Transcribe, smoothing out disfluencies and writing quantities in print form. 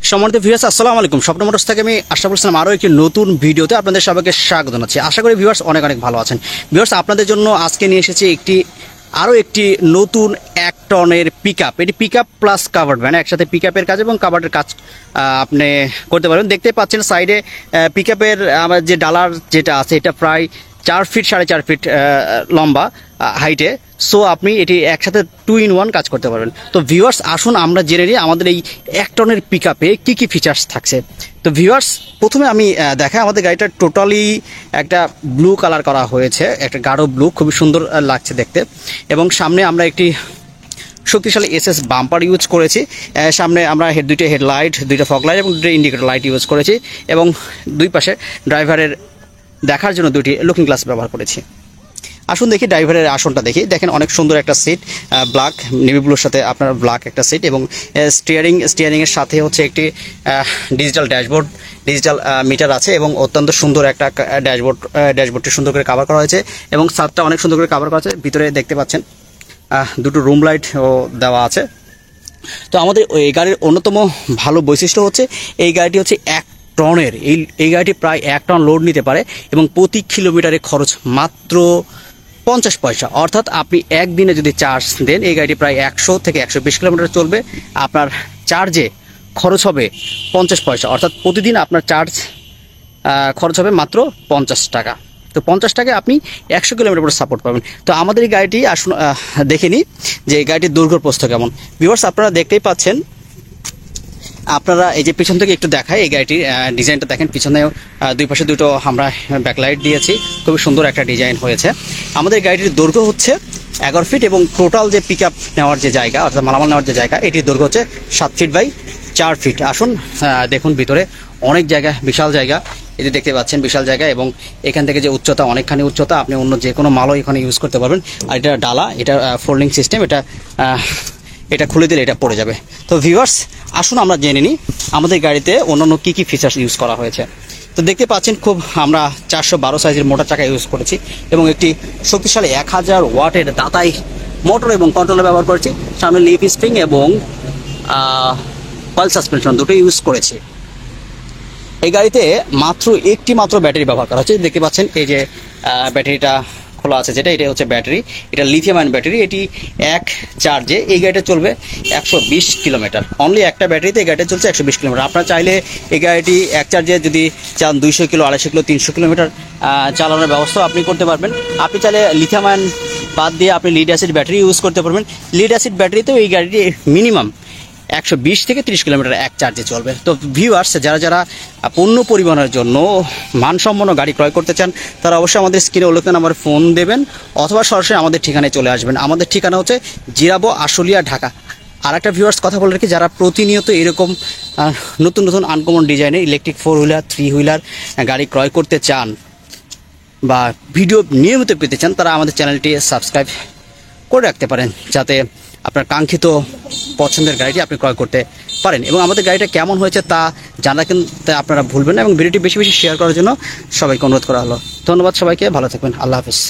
সম্মানিত ভিউয়ার্স, আসসালামু আলাইকুম। স্বপ্ন মোটরস থেকে আমি আশরাফুল ইসলাম আরও একটি নতুন ভিডিওতে আপনাদের সবাইকে স্বাগত জানাচ্ছি। আশা করি ভিউয়ার্স অনেক ভালো আছেন। ভিউয়ার্স, আপনাদের জন্য আজকে নিয়ে এসেছি আরও একটি নতুন 1 টনের পিকআপ। এটি পিকআপ প্লাস কাভার্ড ভ্যান, একসাথে পিকআপের কাজ এবং কাভার্ডের কাজ আপনি করতে পারবেন। দেখতে পাচ্ছেন সাইডে পিকআপের আমার যে ডালার যেটা আছে এটা প্রায় 4 ফিট 4.5 ফিট লম্বা হাইটে। সো আপনি এটি একসাথে 2 in 1 কাজ করতে পারবেন। তো ভিউয়ার্স, আসুন আমরা জেনে নিই আমাদের এই 1 টনের পিকআপে কী কী ফিচার্স থাকছে। তো ভিউয়ার্স, প্রথমে আমি দেখাই আমাদের গাড়িটা টোটালি একটা ব্লু কালার করা হয়েছে, একটা গাঢ় ব্লু, খুবই সুন্দর লাগছে দেখতে। এবং সামনে আমরা একটি শক্তিশালী এসএস বাম্পার ইউজ করেছি। সামনে আমরা দুইটা হেডলাইট, দুইটা ফগ লাইট এবং দুটো ইন্ডিকেটর লাইট ইউজ করেছি এবং দুই পাশে ড্রাইভারের দেখার জন্য দুটি লুকিং গ্লাস ব্যবহার করেছি। আসুন দেখি ড্রাইভারের আসনটা দেখি। দেখেন অনেক সুন্দর একটা সিট, ব্ল্যাক নেভি ব্লুর সাথে আপনার ব্ল্যাক একটা সিট এবং স্টিয়ারিংয়ের সাথে হচ্ছে একটি ডিজিটাল ড্যাশবোর্ড, ডিজিটাল মিটার আছে এবং অত্যন্ত সুন্দর একটা ড্যাশবোর্ডটি সুন্দর করে কভার করা হয়েছে এবং ছাদটা অনেক সুন্দর করে কভার করা আছে। ভিতরে দেখতে পাচ্ছেন দুটো রুম লাইটও দেওয়া আছে। তো আমাদের এই গাড়ির অন্যতম ভালো বৈশিষ্ট্য হচ্ছে এই গাড়িটি হচ্ছে 1 টনের। এই গাড়িটি প্রায় 1 টন লোড নিতে পারে এবং প্রতি কিলোমিটারে খরচ মাত্র 50 পয়সা। অর্থাৎ আপনি একদিনে যদি চার্জ দেন এই গাড়িটি প্রায় 100 থেকে 120 কিলোমিটার চলবে। আপনার চার্জে খরচ হবে 50 পয়সা, অর্থাৎ প্রতিদিন আপনার চার্জ খরচ হবে মাত্র 50 টাকা। তো 50 টাকায় আপনি 100 কিলোমিটার পরে সাপোর্ট পাবেন। তো আমাদের এই গাড়িটি আসুন দেখে নিই যে এই গাড়িটির দৈর্ঘ্য প্রস্থ কেমন। ভিউয়ার্স, আপনারা দেখতেই পাচ্ছেন, আপনারা এই যে পিছন থেকে একটু দেখায় এই গাড়িটির ডিজাইনটা দেখেন। পিছনে দুই পাশে দুটো আমরা ব্যাকলাইট দিয়েছি, খুবই সুন্দর একটা ডিজাইন হয়েছে। আমাদের গাড়িটির দৈর্ঘ্য হচ্ছে 11 ফিট এবং টোটাল যে পিকআপ নেওয়ার যে জায়গা অর্থাৎ মালামাল নেওয়ার যে জায়গা এটির দৈর্ঘ্য হচ্ছে 7 ফিট বাই 4 ফিট। আসুন দেখুন ভিতরে অনেক জায়গা, বিশাল জায়গা, এটি দেখতে পাচ্ছেন বিশাল জায়গা এবং এখান থেকে যে উচ্চতা অনেকখানি উচ্চতা, আপনি অন্য যে কোনো মালও এখানে ইউজ করতে পারবেন। আর এটা ডালা, এটা ফোল্ডিং সিস্টেম, এটা খুলে দিলে এটা পড়ে যাবে। তো ভিউয়ার্স, আসুন আমরা জেনে নিই আমাদের গাড়িতে অন্যান্য কী কী ফিচার্স ইউজ করা হয়েছে। তো দেখতে পাচ্ছেন আমরা 412 সাইজের মোটর চাকা ইউজ করেছি এবং একটি শক্তিশালী 1000 ওয়াটের দাতাই মোটর এবং কন্ট্রোলার ব্যবহার করেছি। সামনে লিফ স্প্রিং এবং কয়েল সাসপেনশন দুটো ইউজ করেছি। এই গাড়িতে একটি মাত্র ব্যাটারি ব্যবহার করা হচ্ছে। দেখতে পাচ্ছেন এই যে ব্যাটারিটা খোলা আছে, এটা হচ্ছে ব্যাটারি, এটা লিথিয়াম আয়ন ব্যাটারি। এটি এক চার্জে এই গাড়িটা চলবে 120 কিলোমিটার। অনলি একটা ব্যাটারিতে এই গাড়িটা চলছে 120 কিলোমিটার। আপনারা চাইলে এই গাড়িটি এক চার্জে যদি চান 200 কিলো, 250 কিলো, 300 কিলোমিটার চালানোর ব্যবস্থা আপনি করতে পারবেন। আপনি চাইলে লিথিয়াম আয়ন বাদ দিয়ে আপনি লিড অ্যাসিড ব্যাটারি ইউজ করতে পারবেন। লিড অ্যাসিড ব্যাটারিতেও এই গাড়িটি মিনিমাম 120 থেকে 30 কিলোমিটার এক চার্জে চলবে। তো ভিউয়ার্স, যারা পণ্য পরিবহনের জন্য মানসম্পন্ন গাড়ি ক্রয় করতে চান তারা অবশ্যই আমাদের স্ক্রিনে উল্লেখিত নাম্বারে ফোন দেবেন অথবা সরাসরি আমাদের ঠিকানায় চলে আসবেন। আমাদের ঠিকানা হচ্ছে জিরাবো, আশুলিয়া, ঢাকা। আর একটা ভিউয়ার্স কথা বলে রাখি, যারা প্রতিনিয়ত এরকম নতুন আনকমন ডিজাইনের ইলেকট্রিক 4 হুইলার 3 হুইলার গাড়ি ক্রয় করতে চান বা ভিডিও নিয়মিত পেতে চান তারা আমাদের চ্যানেলটি সাবস্ক্রাইব করে রাখতে পারেন, যাতে আপনার কাঙ্ক্ষিত পছন্দের গাড়িটি আপনি ক্রয় করতে পারেন। এবং আমাদের গাড়িটা কেমন হয়েছে তা জানা কিন্তু আপনারা ভুলবেন না এবং ভিডিওটি বেশি শেয়ার করার জন্য সবাইকে অনুরোধ করা হলো। ধন্যবাদ সবাইকে, ভালো থাকবেন, আল্লাহ হাফেজ।